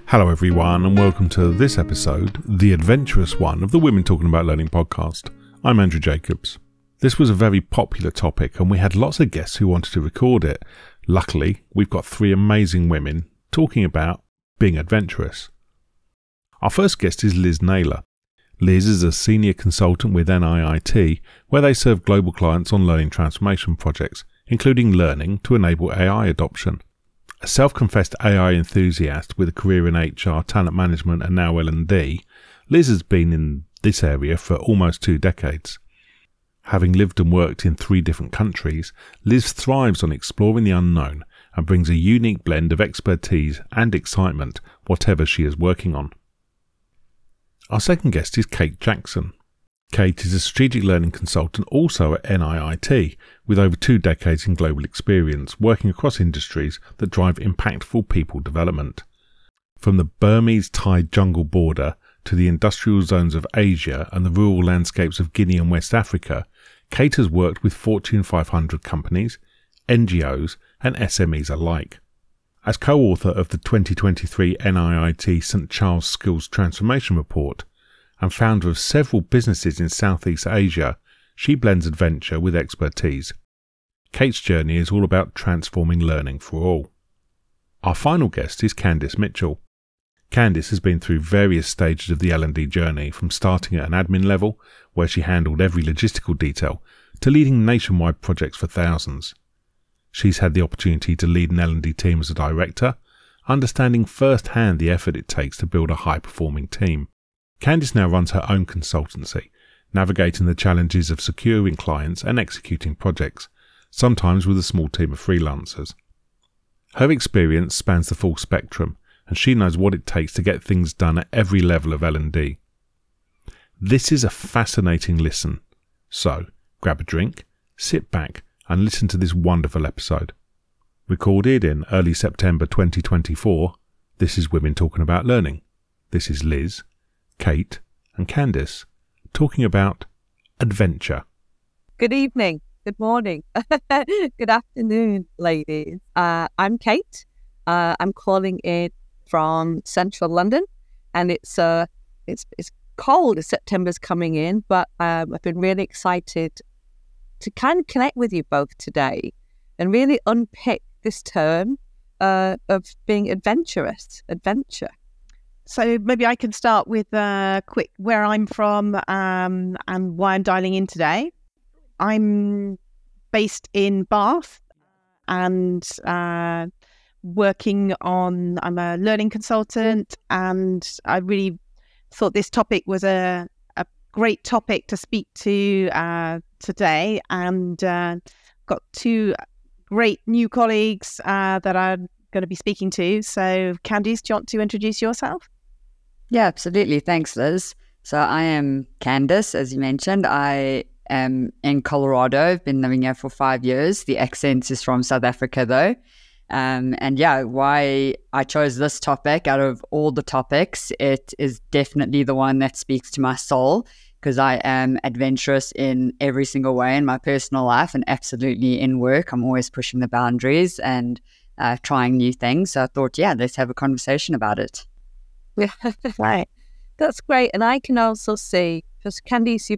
Hello everyone and welcome to this episode, the Adventurous One of the Women Talking About Learning podcast. I'm Andrew Jacobs. This was a very popular topic and we had lots of guests who wanted to record it. Luckily, we've got three amazing women talking about being adventurous. Our first guest is Liz Naylor. Liz is a senior consultant with NIIT, where they serve global clients on learning transformation projects, including learning to enable AI adoption. A self-confessed AI enthusiast with a career in HR, talent management and now L&D, Liz has been in this area for almost 2 decades. Having lived and worked in 3 different countries, Liz thrives on exploring the unknown and brings a unique blend of expertise and excitement whatever she is working on. Our second guest is Kate Jackson. Kate is a strategic learning consultant also at NIIT, with over 2 decades in global experience, working across industries that drive impactful people development. From the Burmese-Thai jungle border to the industrial zones of Asia and the rural landscapes of Guinea and West Africa, Kate has worked with Fortune 500 companies, NGOs and SMEs alike. As co-author of the 2023 NIIT St Charles Skills Transformation Report and founder of several businesses in Southeast Asia, she blends adventure with expertise. Kate's journey is all about transforming learning for all. Our final guest is Candice Mitchell. Candice has been through various stages of the L&D journey, from starting at an admin level, where she handled every logistical detail, to leading nationwide projects for thousands. She's had the opportunity to lead an L&D team as a director, understanding firsthand the effort it takes to build a high-performing team. Candice now runs her own consultancy, navigating the challenges of securing clients and executing projects, sometimes with a small team of freelancers. Her experience spans the full spectrum, and she knows what it takes to get things done at every level of L&D. This is a fascinating listen, so grab a drink, sit back, and listen to this wonderful episode. Recorded in early September 2024, this is Women Talking About Learning. This is Liz, Kate and Candice talking about adventure. Good evening, good morning, good afternoon, ladies. I'm Kate. I'm calling in from central London, and it's cold as September's coming in, but I've been really excited to kind of connect with you both today and really unpick this term of being adventurous, adventure. So maybe I can start with a quick where I'm from and why I'm dialing in today. I'm based in Bath and I'm a learning consultant, and I really thought this topic was a great topic to speak to today, and got 2 great new colleagues that I'm going to be speaking to. So Candice, do you want to introduce yourself? Yeah, absolutely. Thanks, Liz. So I am Candice, as you mentioned. I am in Colorado. I've been living here for 5 years. The accent is from South Africa though. And yeah, why I chose this topic out of all the topics, it is definitely the one that speaks to my soul, because I am adventurous in every single way in my personal life and absolutely in work. I'm always pushing the boundaries and trying new things. So I thought, yeah, let's have a conversation about it. Yeah, right. That's great. And I can also see, because Candice,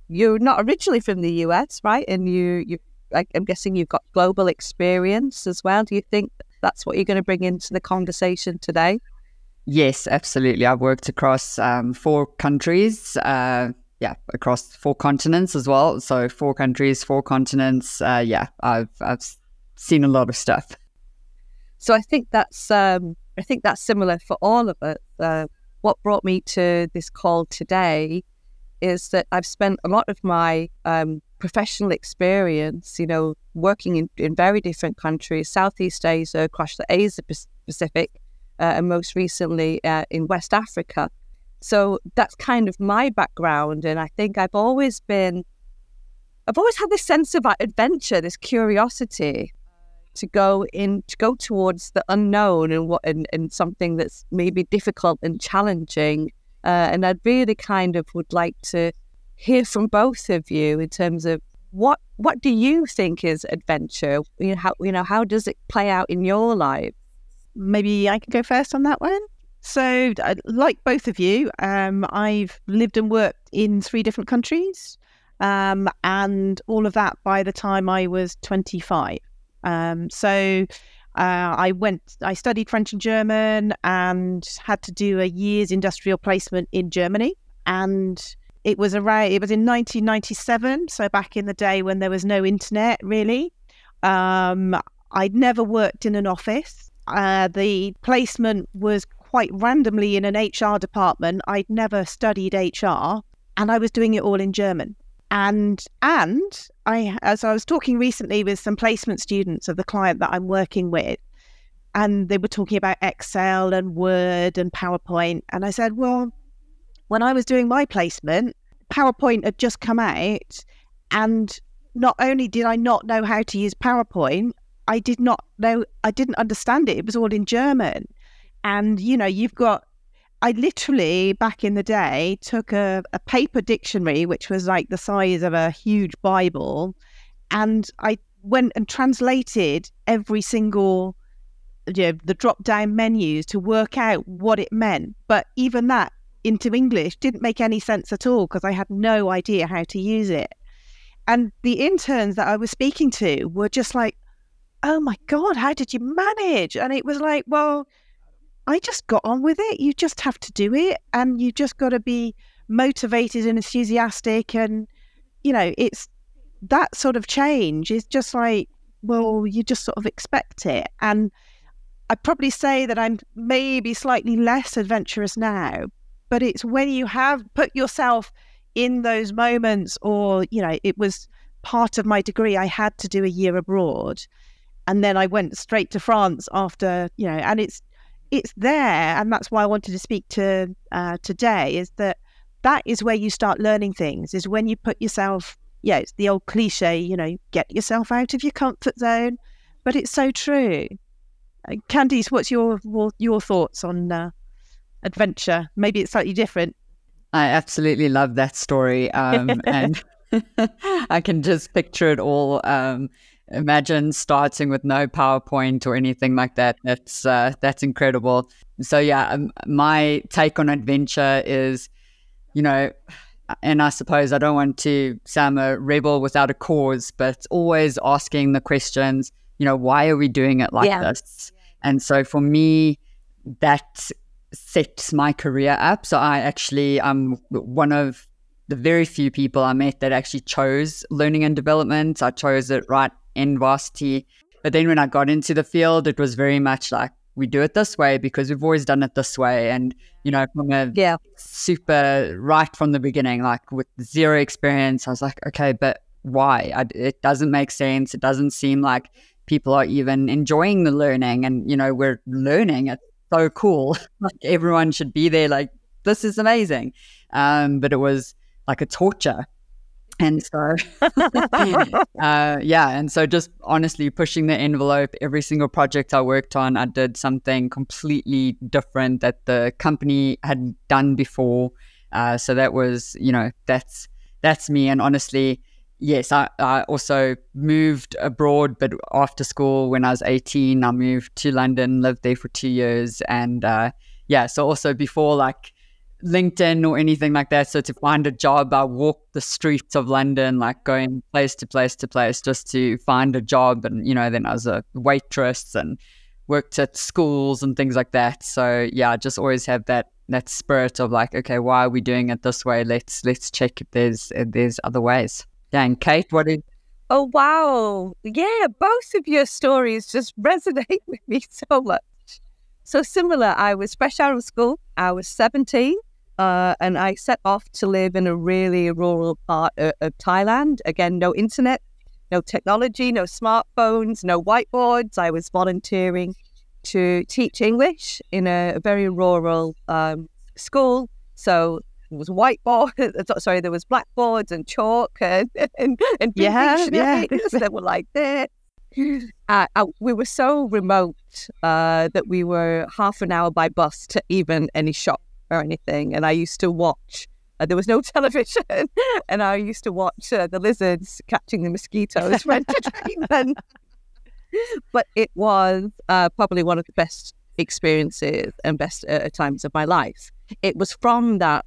you're not originally from the US, right? And I'm guessing you've got global experience as well. Do you think that's what you're going to bring into the conversation today? Yes, absolutely. I've worked across 4 countries, across 4 continents as well. So 4 countries, 4 continents. I've seen a lot of stuff. So I think that's similar for all of us. What brought me to this call today is that I've spent a lot of my professional experience, working in very different countries, Southeast Asia, across the Asia Pacific, and most recently in West Africa. So that's kind of my background, and I think I've always had this sense of adventure, this curiosity to go towards the unknown and something that's maybe difficult and challenging. And I'd really kind of would like to hear from both of you in terms of what do you think is adventure? How does it play out in your life? Maybe I could go first on that one. So, like both of you, I've lived and worked in 3 different countries, and all of that by the time I was 25. I studied French and German and had to do a year's industrial placement in Germany. And it was in 1997, so back in the day when there was no internet, really. I'd never worked in an office. The placement was quite randomly in an HR department. I'd never studied HR, and I was doing it all in German. And as I was talking recently with some placement students of the client that I'm working with, and they were talking about Excel and Word and PowerPoint. And I said, well, when I was doing my placement, PowerPoint had just come out, and not only did I not know how to use PowerPoint, I didn't understand it. It was all in German. And, I literally, back in the day, took a paper dictionary, which was like the size of a huge Bible, and I went and translated every single, the drop-down menus to work out what it meant. But even that into English didn't make any sense at all because I had no idea how to use it. And the interns that I was speaking to were just like, oh my God, how did you manage? And it was like, well, I just got on with it. You just have to do it, and you just got to be motivated and enthusiastic. And, it's that sort of change is just like, well, you just sort of expect it. And I'd probably say that I'm maybe slightly less adventurous now, but it's when you have put yourself in those moments, or, it was part of my degree. I had to do a year abroad, and then I went straight to France after, and it's there. And that's why I wanted to speak to today, is that is where you start learning things, is when you put yourself, it's the old cliche, get yourself out of your comfort zone, but it's so true. Candice, what's your thoughts on adventure? Maybe it's slightly different. I absolutely love that story. And I can just picture it all. Imagine starting with no PowerPoint or anything like that. That's incredible. So yeah, my take on adventure is, and I suppose I don't want to sound a rebel without a cause, but always asking the questions, why are we doing it like this? And so for me, that sets my career up. So I'm one of the very few people I met that actually chose learning and development. I chose it right in varsity. But then when I got into the field, it was very much like, we do it this way because we've always done it this way. And, from a super right from the beginning, like with zero experience, I was like, okay, but why? It doesn't make sense. It doesn't seem like people are even enjoying the learning. And, we're learning. It's so cool. Like everyone should be there. Like, this is amazing. But it was like a torture. And so, and so just honestly pushing the envelope. Every single project I worked on, I did something completely different that the company had done before. So that was, that's me. And honestly, yes, I also moved abroad, but after school when I was 18, I moved to London, lived there for 2 years. And so also before like LinkedIn or anything like that. So to find a job, I walked the streets of London, like going place to place to place just to find a job. And, then I was a waitress and worked at schools and things like that. So yeah, I just always have that spirit of like, okay, why are we doing it this way? Let's check if there's other ways. Yeah, and Kate, what did... Oh, wow. Yeah, both of your stories just resonate with me so much. So similar, I was fresh out of school. I was 17, and I set off to live in a really rural part of Thailand. Again, no internet, no technology, no smartphones, no whiteboards. I was volunteering to teach English in a very rural school. So there was there was blackboards and chalk and that were like this. We were so remote that we were half an hour by bus to even any shop or anything. And I used to watch, there was no television, and I used to watch the lizards catching the mosquitoes for entertainment. But it was probably one of the best experiences and best times of my life. It was from that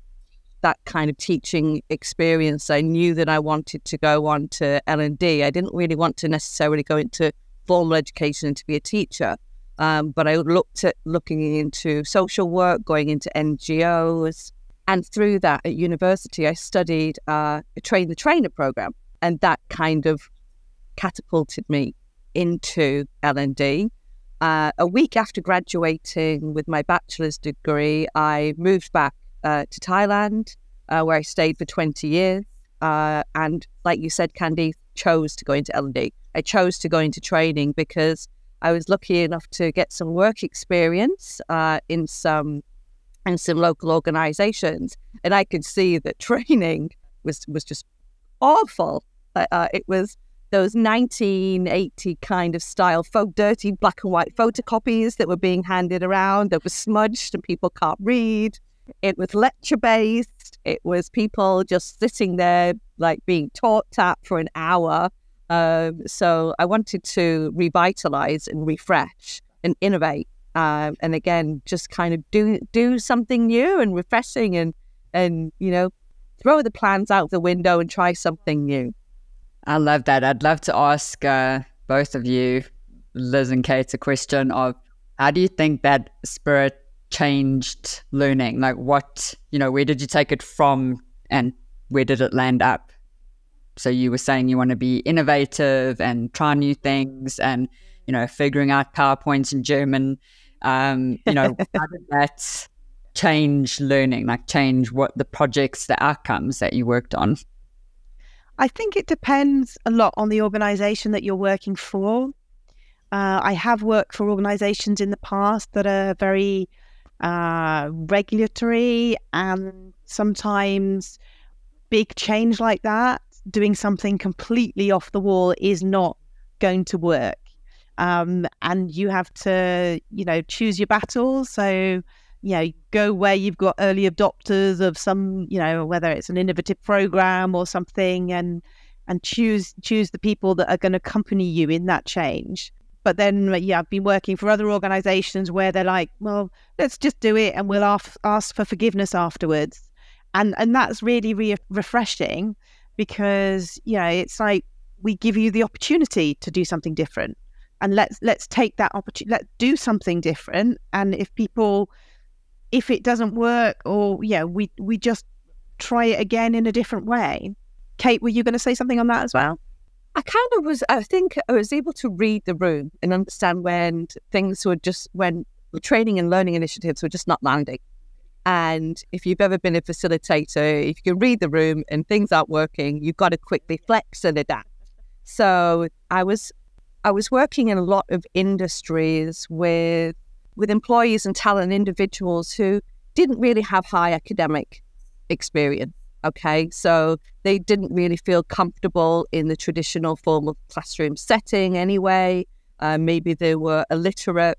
kind of teaching experience I knew that I wanted to go on to L&D. I didn't really want to necessarily go into formal education and to be a teacher, but I looked at looking into social work, going into NGOs, and through that at university I studied a train the trainer program, and that kind of catapulted me into L&D. A week after graduating with my bachelor's degree, I moved back to Thailand, where I stayed for 20 years. And like you said, Candy, chose to go into L&D. I chose to go into training because I was lucky enough to get some work experience in some local organizations. And I could see that training was just awful. It was those 1980 kind of style, dirty black and white photocopies that were being handed around that were smudged and people can't read. It was lecture-based. It was people just sitting there, like being taught at for an hour. So I wanted to revitalize and refresh and innovate. And again, just kind of do something new and refreshing and throw the plans out the window and try something new. I love that. I'd love to ask both of you, Liz and Kate, a question of how do you think that spirit changed learning? Like where did you take it from and where did it land up? So you were saying you want to be innovative and try new things and, figuring out PowerPoints in German. How did that change learning, like change what the projects, the outcomes that you worked on? I think it depends a lot on the organization that you're working for. I have worked for organizations in the past that are very regulatory, and sometimes big change like that, doing something completely off the wall is not going to work. And you have to, choose your battles. So, go where you've got early adopters of some, whether it's an innovative program or something, and choose the people that are going to accompany you in that change. But then, I've been working for other organizations where they're like, well, let's just do it and we'll ask for forgiveness afterwards. And that's really refreshing because, it's like we give you the opportunity to do something different. And let's take that opportunity, let's do something different. And if it doesn't work, or we just try it again in a different way. Kate, were you going to say something on that as well? I think I was able to read the room and understand when the training and learning initiatives were just not landing. And if you've ever been a facilitator, if you can read the room and things aren't working, you've got to quickly flex and adapt. So I was working in a lot of industries with employees and talent individuals who didn't really have high academic experience. Okay, so they didn't really feel comfortable in the traditional formal classroom setting anyway. Maybe they were illiterate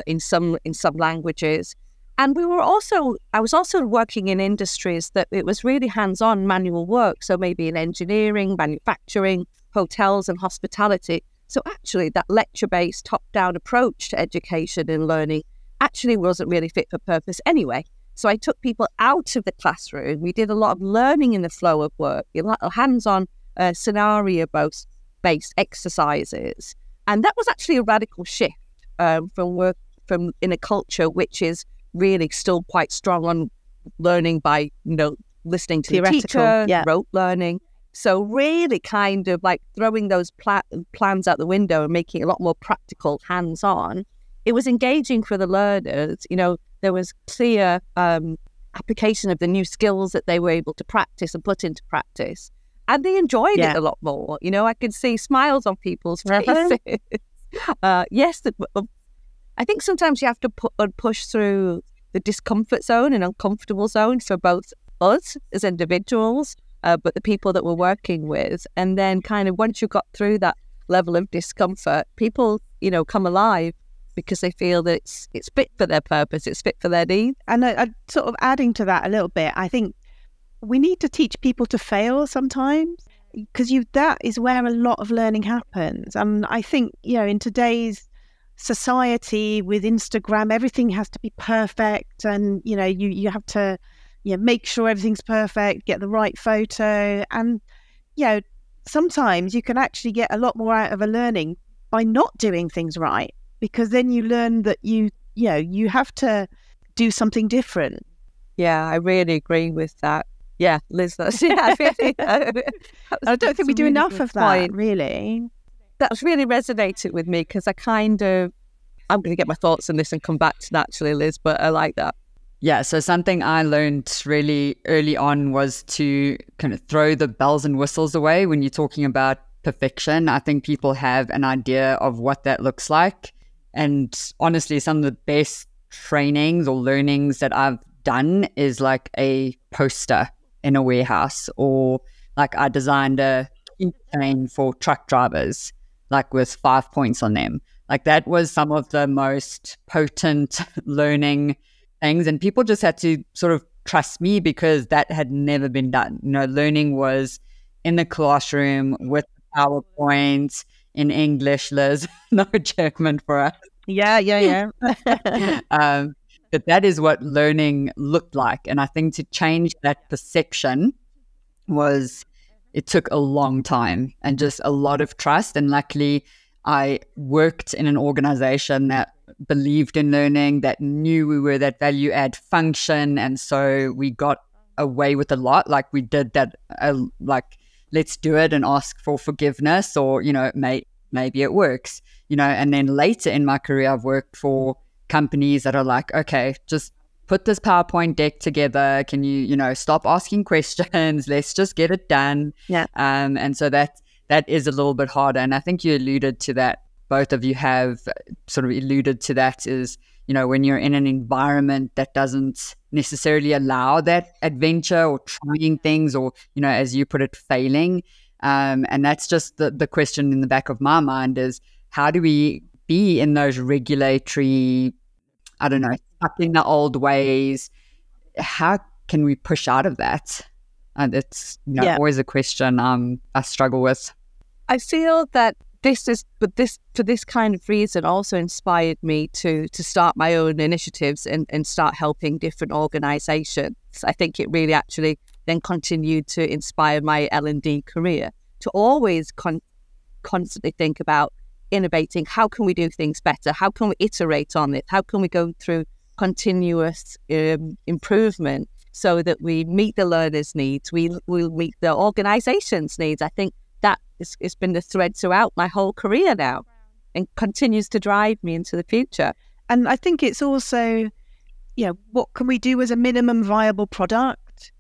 in some languages. And I was also working in industries that it was really hands-on manual work. So maybe in engineering, manufacturing, hotels and hospitality. So actually that lecture-based top-down approach to education and learning actually wasn't really fit for purpose anyway. So I took people out of the classroom. We did a lot of learning in the flow of work, a lot of hands-on scenario-based exercises. And that was actually a radical shift from in a culture which is really still quite strong on learning by, listening to the teacher, rote learning. So really kind of like throwing those plans out the window and making it a lot more practical, hands-on. It was engaging for the learners. There was clear application of the new skills that they were able to practice and put into practice. And they enjoyed it a lot more. I could see smiles on people's faces. Yes, I think sometimes you have to push through the discomfort zone and uncomfortable zone for both us as individuals, but the people that we're working with. And then kind of once you got through that level of discomfort, people, come alive because they feel that it's fit for their purpose, it's fit for their needs. And sort of adding to that a little bit, I think we need to teach people to fail sometimes, because that is where a lot of learning happens. And I think, in today's society with Instagram, everything has to be perfect, and you have to make sure everything's perfect, get the right photo, and sometimes you can actually get a lot more out of a learning by not doing things right, because then you learn that you have to do something different. Yeah, I really agree with that. Yeah, Liz, that's really, I don't think we do really enough good of that, point. really. That's really resonated with me, because I'm going to get my thoughts on this and come back to that actually, Liz, but I like that. Yeah, so something I learned really early on was to kind of throw the bells and whistles away when you're talking about perfection. I think people have an idea of what that looks like. And honestly, some of the best trainings or learnings that I've done is like a poster in a warehouse, or like I designed a chain for truck drivers, like with 5 points on them. Like that was some of the most potent learning things, and people just had to sort of trust me because that had never been done. Learning was in the classroom with PowerPoint in English, Liz, no German for us. Yeah. But that is what learning looked like. And I think to change that perception it took a long time and just a lot of trust. And luckily, I worked in an organization that believed in learning, that knew we were that value add function. And so we got away with a lot. Like we did that, let's do it and ask for forgiveness, or, maybe it works, and then later in my career, I've worked for companies that are like, okay, just put this PowerPoint deck together. Can you, stop asking questions? Let's just get it done. Yeah. And so that is a little bit harder. And I think you alluded to that. Both of you have sort of alluded to that is, when you're in an environment that doesn't necessarily allow that adventure or trying things, or, as you put it, failing. And that's just the question in the back of my mind is, how do we be in those regulatory, stuck in the old ways? How can we push out of that? And it's always a question I struggle with. I feel that for this kind of reason also inspired me to start my own initiatives and start helping different organisations. I think it really actually then continued to inspire my L&D career to always constantly think about innovating. How can we do things better? How can we iterate on it? How can we go through continuous improvement so that we meet the learners' needs, we'll meet the organisation's needs? I think that it's been the thread throughout my whole career now and continues to drive me into the future. And I think it's also, what can we do as a minimum viable product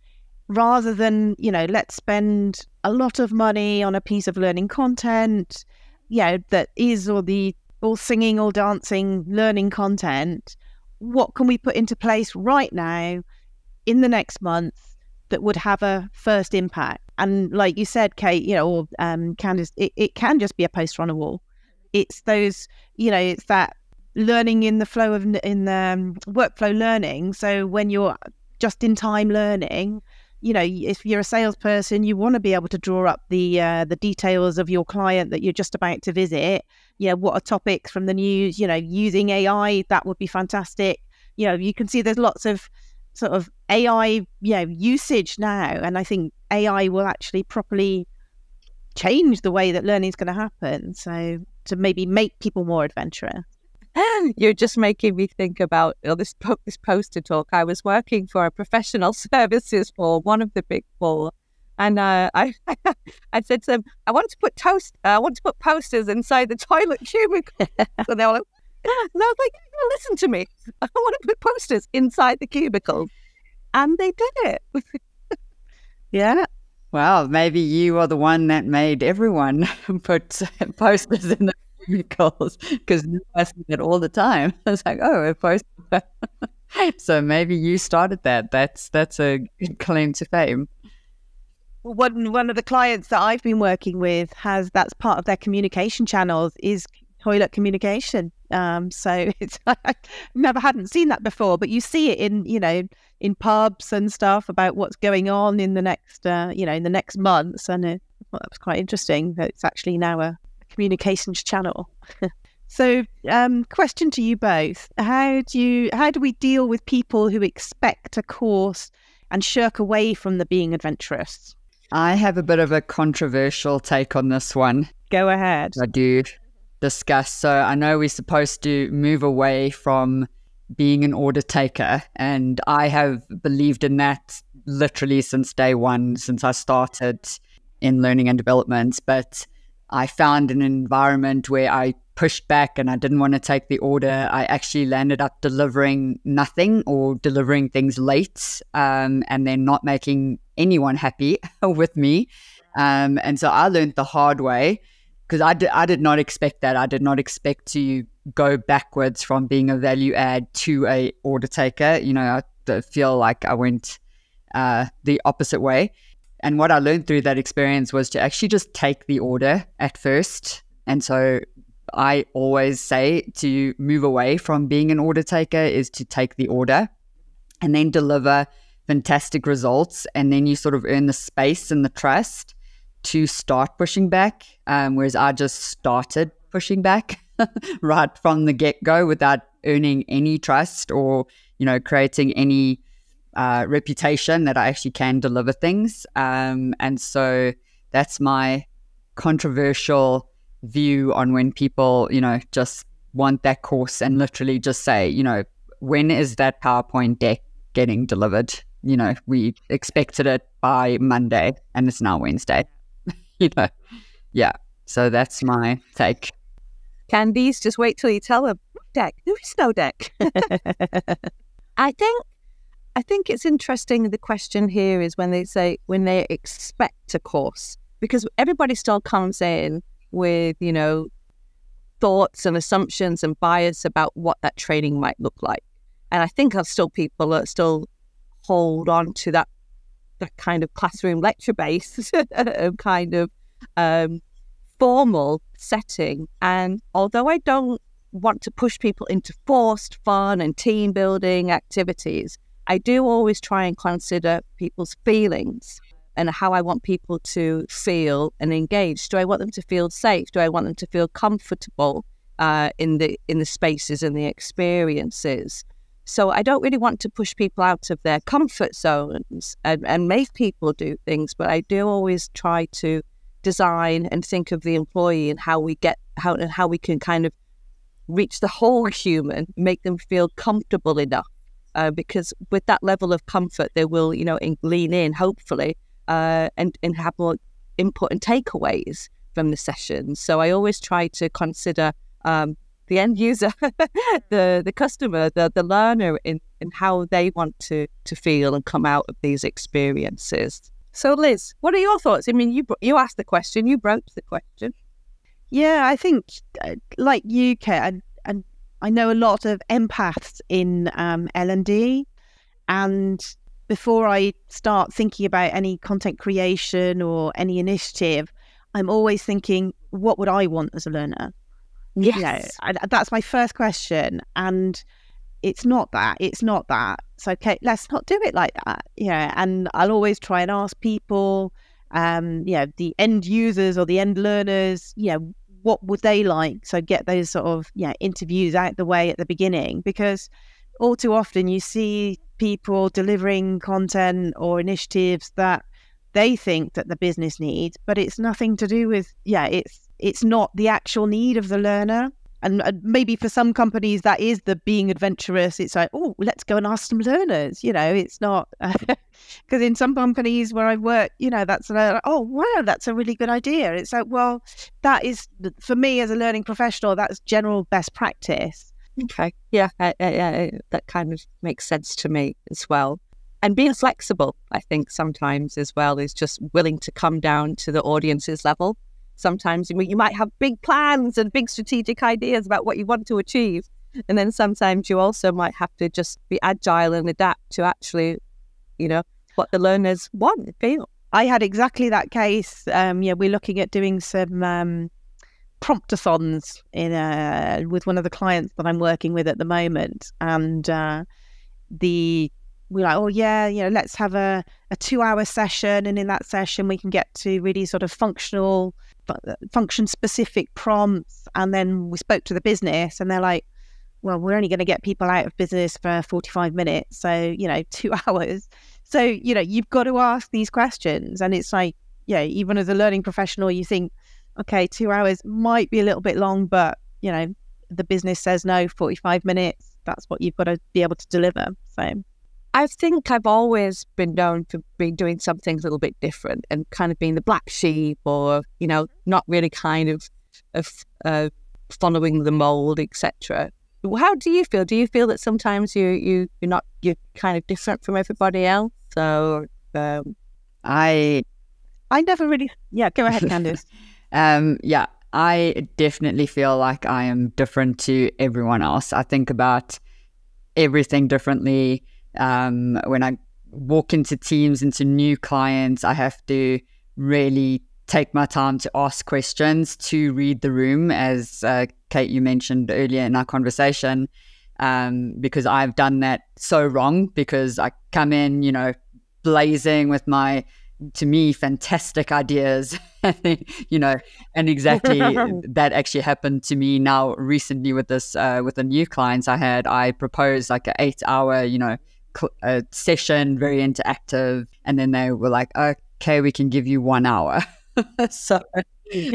rather than, let's spend a lot of money on a piece of learning content, that is all singing, all dancing, learning content. What can we put into place right now in the next month that would have a first impact? And like you said, Kate, or Candice, it can just be a poster on a wall. It's those, it's that learning in the flow in the workflow learning. So when you're just in time learning, if you're a salesperson, you want to be able to draw up the details of your client that you're just about to visit. What are topics from the news? Using AI, that would be fantastic. You can see there's lots of sort of AI, usage now, and I think AI will actually properly change the way that learning is going to happen. So to maybe make people more adventurous. You're just making me think about this poster talk. I was working for a professional services for one of the big four, and I said to them, I want to put posters inside the toilet cubicle. So they were like, and I was like, listen to me. I want to put posters inside the cubicle, and they did it. Yeah. Wow, maybe you are the one that made everyone put posters in the cubicles, because I see that all the time. I was like, oh, a poster. So maybe you started that. That's a good claim to fame. One of the clients that I've been working with that's part of their communication channels is toilet communication. So it's hadn't seen that before, but you see it in pubs and stuff about what's going on in the next in the next months, and that was quite interesting that it's actually now a communications channel. So, question to you both: how do we deal with people who expect a course and shirk away from the being adventurous? I have a bit of a controversial take on this one. Go ahead. I do discuss. So I know we're supposed to move away from being an order taker, and I have believed in that literally since day one, since I started in learning and development. But I found an environment where I pushed back and I didn't want to take the order. I actually landed up delivering nothing or delivering things late, and then not making anyone happy with me. And so I learned the hard way, because I did not expect that. I did not expect to go backwards from being a value add to a order taker. You know, I feel like I went the opposite way. And what I learned through that experience was to actually just take the order at first. And so I always say to move away from being an order taker is to take the order and then deliver fantastic results. And then you sort of earn the space and the trust to start pushing back. Whereas I just started pushing back right from the get-go without earning any trust or, you know, creating any reputation that I actually can deliver things. And so that's my controversial view on when people, you know, just want that course and literally just say, you know, when is that PowerPoint deck getting delivered? You know, we expected it by Monday and it's now Wednesday. You know, yeah. So that's my take. Candice, just wait till you tell them, deck. There is no deck. I think it's interesting. The question here is when they expect a course, because everybody still comes in with, you know, thoughts and assumptions and bias about what that training might look like. And I think there's still people that still hold on to that kind of classroom lecture based kind of formal setting. And although I don't want to push people into forced fun and team building activities, I do always try and consider people's feelings and how I want people to feel and engage. Do I want them to feel safe? Do I want them to feel comfortable in the spaces and the experiences? So I don't really want to push people out of their comfort zones and make people do things, but I do always try to design and think of the employee and how we can kind of reach the whole human, make them feel comfortable enough. Because with that level of comfort, they will, you know, lean in, hopefully, and have more input and takeaways from the sessions. So I always try to consider the end user, the customer, the learner, in how they want to feel and come out of these experiences. So Liz, what are your thoughts? I mean, you asked the question, you broached the question. Yeah, I think like you, Kate, and I know a lot of empaths in L&D, and before I start thinking about any content creation or any initiative, I'm always thinking, what would I want as a learner? Yes. You know, that's my first question. And it's not that. So, okay, let's not do it like that. Yeah. And I'll always try and ask people, the end users or the end learners, what would they like? So get those sort of interviews out the way at the beginning, because all too often you see people delivering content or initiatives that they think that the business needs, but it's nothing to do with, it's not the actual need of the learner. And maybe for some companies that is the being adventurous. It's like, oh, let's go and ask some learners. It's not, because in some companies where I've worked, that's like, oh, wow, that's a really good idea. It's like, well, that is, for me as a learning professional, that's general best practice. Okay. Yeah, that kind of makes sense to me as well. And being flexible, I think sometimes as well, is just willing to come down to the audience's level. Sometimes you might have big plans and big strategic ideas about what you want to achieve. And then sometimes you also might have to just be agile and adapt to actually, what the learners want and feel. I had exactly that case. We're looking at doing some promptathons with one of the clients that I'm working with at the moment. And the we're like, oh yeah, let's have a 2-hour session, and in that session we can get to really sort of function specific prompts. And then we spoke to the business, and they're like, well, we're only going to get people out of business for 45 minutes, so 2 hours. So you've got to ask these questions, and it's like, even as a learning professional, you think, okay, 2 hours might be a little bit long, but the business says no, 45 minutes, that's what you've got to be able to deliver. So I think I've always been known for being doing something a little bit different and kind of being the black sheep, or not really kind of following the mold, etc. How do you feel? Do you feel that sometimes you're kind of different from everybody else? So I never really. Yeah, go ahead, Candice. I definitely feel like I am different to everyone else. I think about everything differently. When I walk into teams, into new clients, I have to really take my time to ask questions, to read the room, as Kate, you mentioned earlier in our conversation, because I've done that so wrong, because I come in, blazing with my, to me, fantastic ideas, and exactly that actually happened to me now recently with this, with the new clients I had. I proposed like an 8-hour, session, very interactive, and then they were like, okay, we can give you 1 hour. So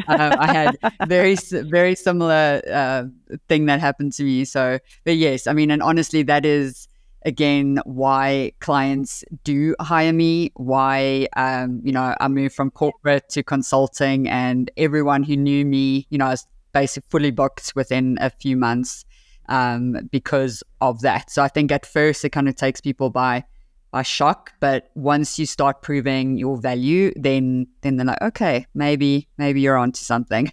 I had very similar thing that happened to me. So, but yes, I mean, and honestly, that is again why clients do hire me. Why I moved from corporate to consulting, and everyone who knew me, I was basically fully booked within a few months because of that. So I think at first it kind of takes people by shock, but once you start proving your value, then they're like, okay, maybe you're onto something.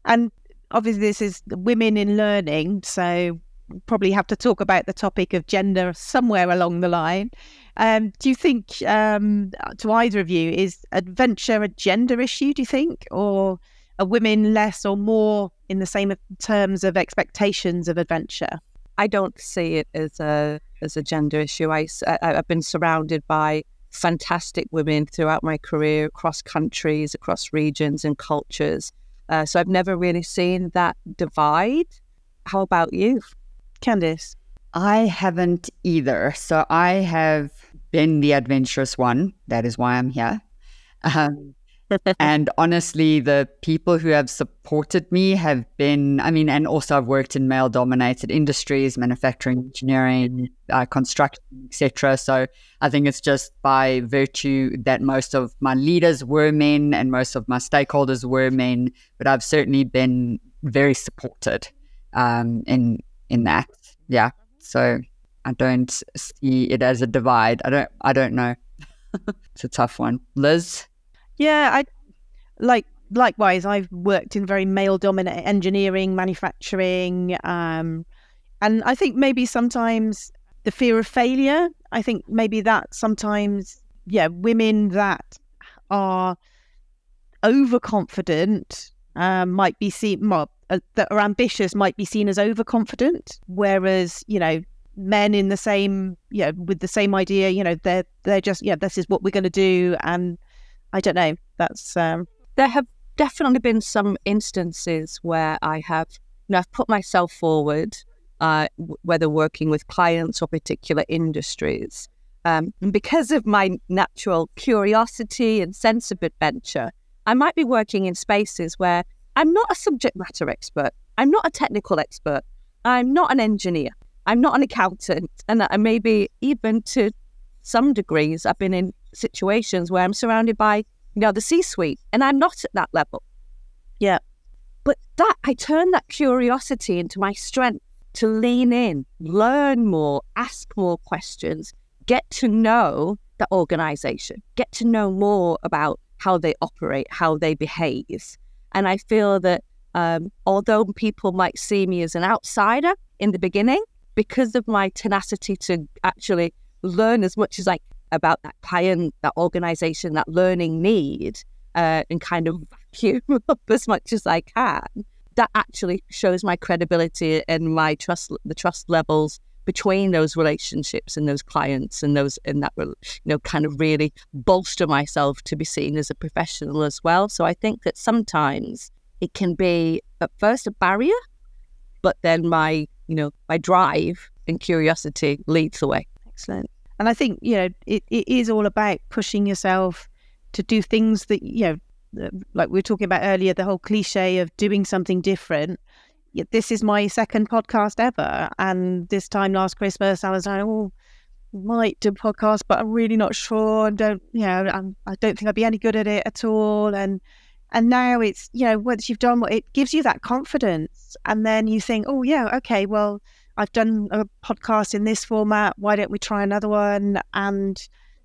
And obviously this is women in learning, so we'll probably have to talk about the topic of gender somewhere along the line. Do you think, to either of you, is adventure a gender issue, do you think, or are women less or more in the same terms of expectations of adventure? I don't see it as a gender issue. I've been surrounded by fantastic women throughout my career, across countries, across regions and cultures. So I've never really seen that divide. How about you, Candice? I haven't either. So I have been the adventurous one. That is why I'm here. And honestly, the people who have supported me have been, and also I've worked in male-dominated industries, manufacturing, engineering, construction, etc. So I think it's just by virtue that most of my leaders were men and most of my stakeholders were men, but I've certainly been very supported in that. Yeah. So I don't see it as a divide. I don't know. It's a tough one. Liz? Yeah, likewise, I've worked in very male-dominated engineering, manufacturing, and I think maybe sometimes the fear of failure. I think maybe that sometimes, women that are overconfident might be seen, that are ambitious might be seen as overconfident, whereas men in the same, with the same idea, they're just, this is what we're going to do, and I don't know. That's there have definitely been some instances where I have, I've put myself forward, whether working with clients or particular industries, and because of my natural curiosity and sense of adventure, I might be working in spaces where I'm not a subject matter expert, I'm not a technical expert, I'm not an engineer, I'm not an accountant, and maybe even to some degrees, I've been in situations where I'm surrounded by, the C-suite, and I'm not at that level. Yeah. But that, I turn that curiosity into my strength to lean in, learn more, ask more questions, get to know the organization, get to know more about how they operate, how they behave. And I feel that although people might see me as an outsider in the beginning, because of my tenacity to actually learn as much as I about that client, that organization, that learning need, and kind of vacuum up as much as I can, that actually shows my credibility and my trust, the trust levels between those relationships and those clients and that will, kind of really bolster myself to be seen as a professional as well. So I think that sometimes it can be at first a barrier, but then my drive and curiosity leads the way. Excellent. And I think, it is all about pushing yourself to do things that, like we were talking about earlier, the whole cliche of doing something different. This is my second podcast ever. And this time last Christmas, I was like, might do a podcast, but I'm really not sure. And I don't think I'd be any good at it at all. And now it's, once you've done it gives you that confidence. And then you think, oh yeah, okay, well, I've done a podcast in this format. Why don't we try another one? And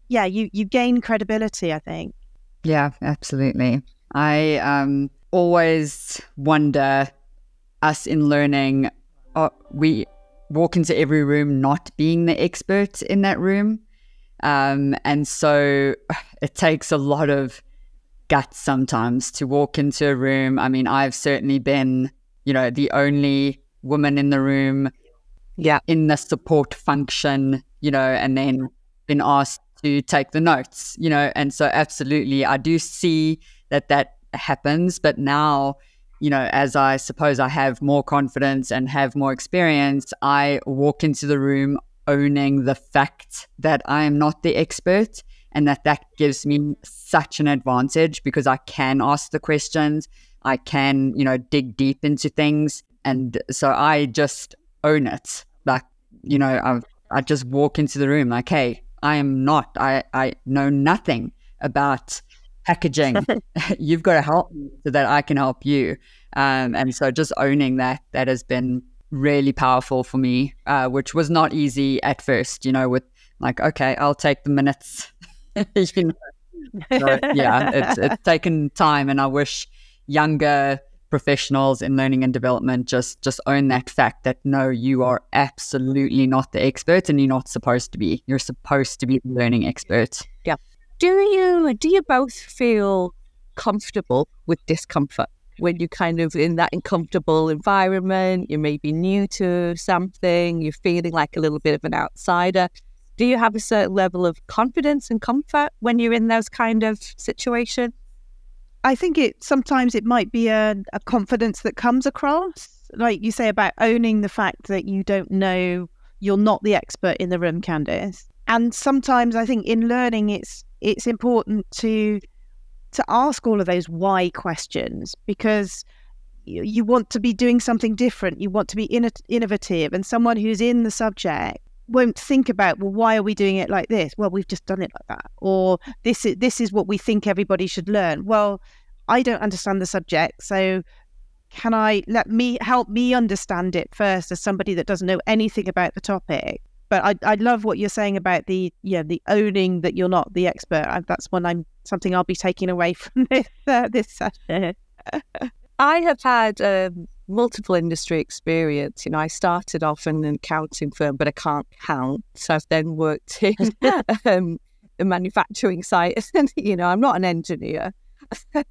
yeah, you gain credibility, I think. Yeah, absolutely. I always wonder, us in learning, we walk into every room not being the expert in that room. And so it takes a lot of guts sometimes to walk into a room. I mean, I've certainly been, the only woman in the room, in the support function, and then been asked to take the notes, and so absolutely, I do see that happens. But now, as I suppose I have more confidence and have more experience, I walk into the room owning the fact that I am not the expert, and that gives me such an advantage because I can ask the questions, I can, dig deep into things. And so I just own it. Like, I just walk into the room like, hey, I know nothing about packaging. You've got to help me so that I can help you. And so just owning that has been really powerful for me, which was not easy at first, with like, okay, I'll take the minutes. So, yeah, it's taken time, and I wish younger professionals in learning and development just own that fact that no, you are absolutely not the expert, and you're not supposed to be. You're supposed to be the learning expert. Yeah. Do you both feel comfortable with discomfort when you're kind of in that uncomfortable environment? You may be new to something, you're feeling like a little bit of an outsider. Do you have a certain level of confidence and comfort when you're in those kind of situations? I think sometimes it might be a confidence that comes across, like you say, about owning the fact that you don't know, you're not the expert in the room, Candice. And sometimes I think in learning, it's important to ask all of those why questions, because you want to be doing something different. You want to be innovative, and someone who's in the subject won't think about, well, why are we doing it like this? Well, we've just done it like that. Or this is what we think everybody should learn. Well, I don't understand the subject, so let me help me understand it first as somebody that doesn't know anything about the topic. But I love what you're saying about the owning that you're not the expert. That's something I'll be taking away from this session. I have had multiple industry experience. I started off in an accounting firm, but I can't count. So I've then worked in a manufacturing site. I'm not an engineer.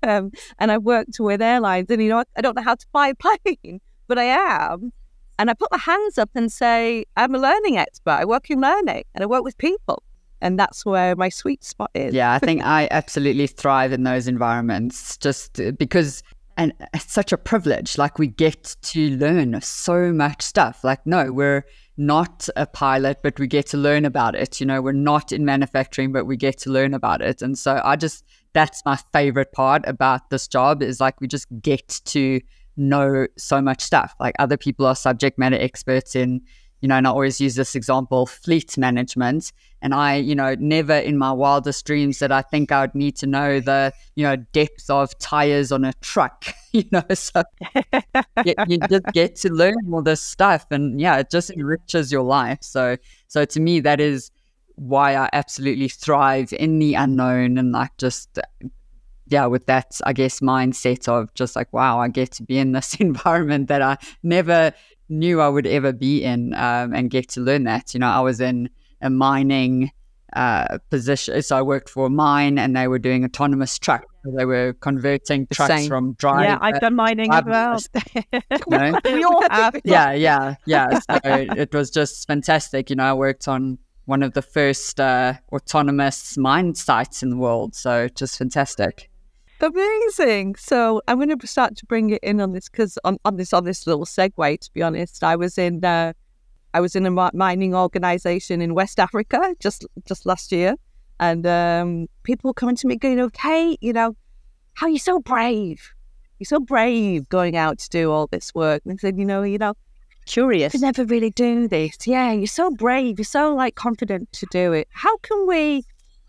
And I worked with airlines, and I don't know how to fly a plane, but I am. And I put my hands up and say, I'm a learning expert. I work in learning, and I work with people. And that's where my sweet spot is. Yeah, I think I absolutely thrive in those environments just because, and it's such a privilege. Like, we get to learn so much stuff. Like, no, we're not a pilot, but we get to learn about it. We're not in manufacturing, but we get to learn about it. And so that's my favorite part about this job, is like, we just get to know so much stuff. Like, other people are subject matter experts in, and I always use this example, fleet management. And I, never in my wildest dreams that I think I would need to know the, depth of tires on a truck, so you just get to learn all this stuff, and yeah, it just enriches your life. So to me, that is why I absolutely thrive in the unknown, and like just, with that, I guess, mindset of just like, wow, I get to be in this environment that I never knew I would ever be in, and get to learn that. I was in a mining position, so I worked for a mine, and they were doing autonomous truck. They were converting trucks same. from dry. Yeah, I've done mining as well. No? We all have. Yeah. So it was just fantastic. You know, I worked on one of the first autonomous mine sites in the world. So just fantastic. Amazing. So I'm going to start to bring it in on this because on this little segue, to be honest, I was in a mining organization in West Africa just last year, and people were coming to me going, "Okay, you know, how are you so brave? You're so brave going out to do all this work." And I said, you know, Curious. I could never really do this. Yeah, you're so brave. You're so confident to do it. How can we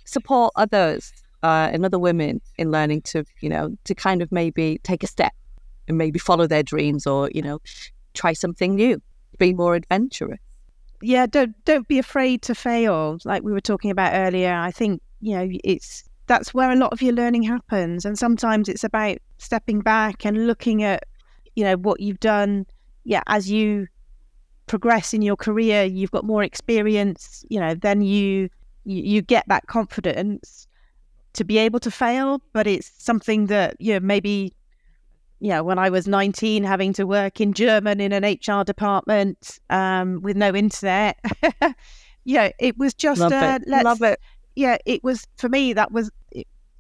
support others and other women in learning to kind of maybe take a step and maybe follow their dreams or, try something new, be more adventurous? Yeah, don't be afraid to fail. Like we were talking about earlier, I think, that's where a lot of your learning happens. And sometimes it's about stepping back and looking at, what you've done. Yeah, as you progress in your career, you've got more experience, then you get that confidence to be able to fail. But it's something that, maybe, when I was 19, having to work in German in an HR department with no internet, it was just, love it. Yeah, it was, for me, that was,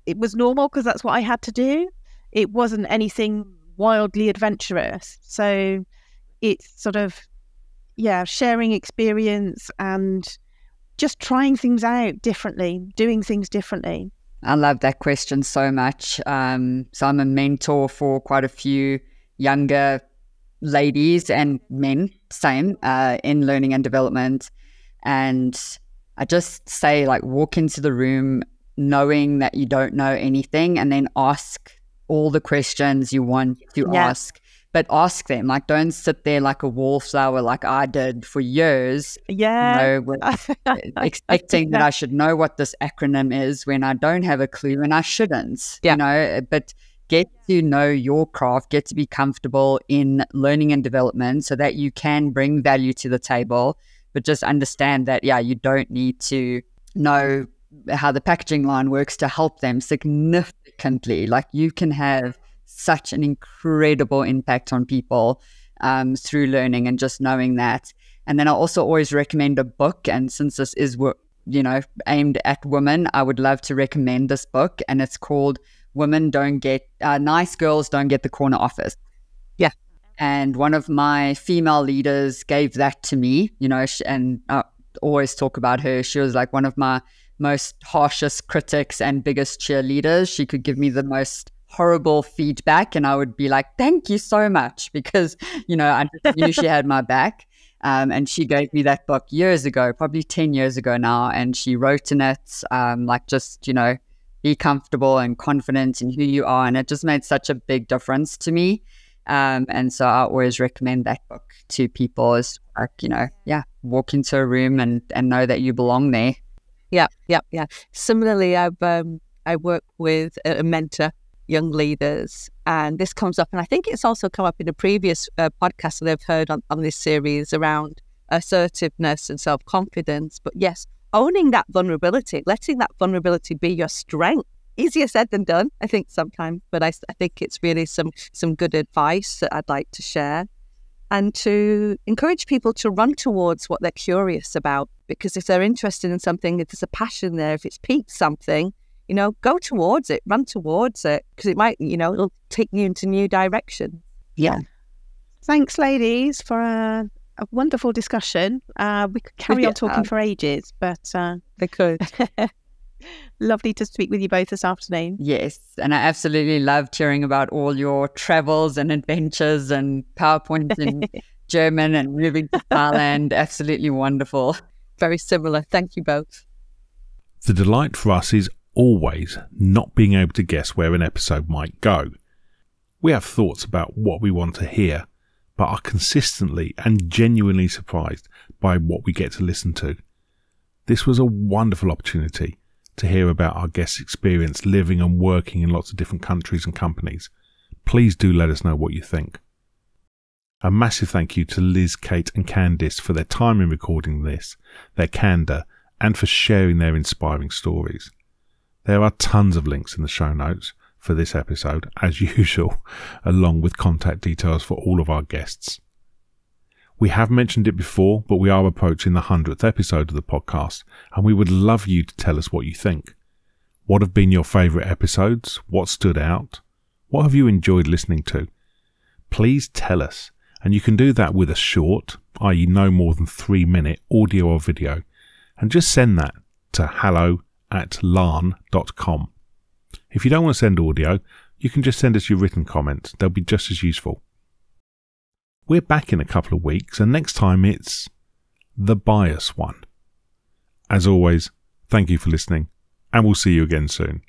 it was normal because that's what I had to do. It wasn't anything wildly adventurous. So it's sort of, sharing experience and just trying things out differently, doing things differently. I love that question so much. So I'm a mentor for quite a few younger ladies and men, same, in learning and development. And I just say, walk into the room knowing that you don't know anything and then ask all the questions you want to ask. But ask them, don't sit there like a wallflower like I did for years. Yeah. Expecting that I should know what this acronym is when I don't have a clue and I shouldn't. Yeah. But get to know your craft, get to be comfortable in learning and development so that you can bring value to the table. But just understand that, you don't need to know how the packaging line works to help them significantly. You can have such an incredible impact on people through learning and just knowing that. And then I also always recommend a book. And since this is, aimed at women, I would love to recommend this book. And it's called Nice Girls Don't Get the Corner Office. Yeah. And one of my female leaders gave that to me, and I always talk about her. She was one of my most harshest critics and biggest cheerleaders. She could give me the most horrible feedback and I would be like, thank you so much, because I knew she had my back. And she gave me that book years ago, probably 10 years ago now, and she wrote in it be comfortable and confident in who you are, and it just made such a big difference to me. And so I always recommend that book to people as walk into a room and know that you belong there. Yeah. Similarly, I work with a mentor young leaders, and this comes up, and I think it's also come up in a previous podcast that I've heard on this series around assertiveness and self-confidence. But yes, owning that vulnerability, letting that vulnerability be your strength. Easier said than done, I think, sometimes, but I think it's really some good advice that I'd like to share, and to encourage people to run towards what they're curious about, because if they're interested in something, if there's a passion there, if it's piqued something, go towards it, run towards it, because it might, it'll take you into new direction. Yeah. Thanks, ladies, for a wonderful discussion. We could carry on talking for ages, but they could. Lovely to speak with you both this afternoon. Yes, and I absolutely loved hearing about all your travels and adventures and PowerPoints in German and moving to Thailand. Absolutely wonderful. Very similar. Thank you both. The delight for us is always not being able to guess where an episode might go. We have thoughts about what we want to hear, but are consistently and genuinely surprised by what we get to listen to. This was a wonderful opportunity to hear about our guests' experience living and working in lots of different countries and companies. Please do let us know what you think. A massive thank you to Liz, Kate and Candice for their time in recording this, their candour, and for sharing their inspiring stories. There are tons of links in the show notes for this episode, as usual, along with contact details for all of our guests. We have mentioned it before, but we are approaching the 100th episode of the podcast, and we would love you to tell us what you think. What have been your favourite episodes? What stood out? What have you enjoyed listening to? Please tell us, and you can do that with a short, i.e. no more than 3-minute audio or video, and just send that to hello@larn.com. If you don't want to send audio, you can just send us your written comments. They'll be just as useful. We're back in a couple of weeks, and next time it's the bias one. As always, thank you for listening, and we'll see you again soon.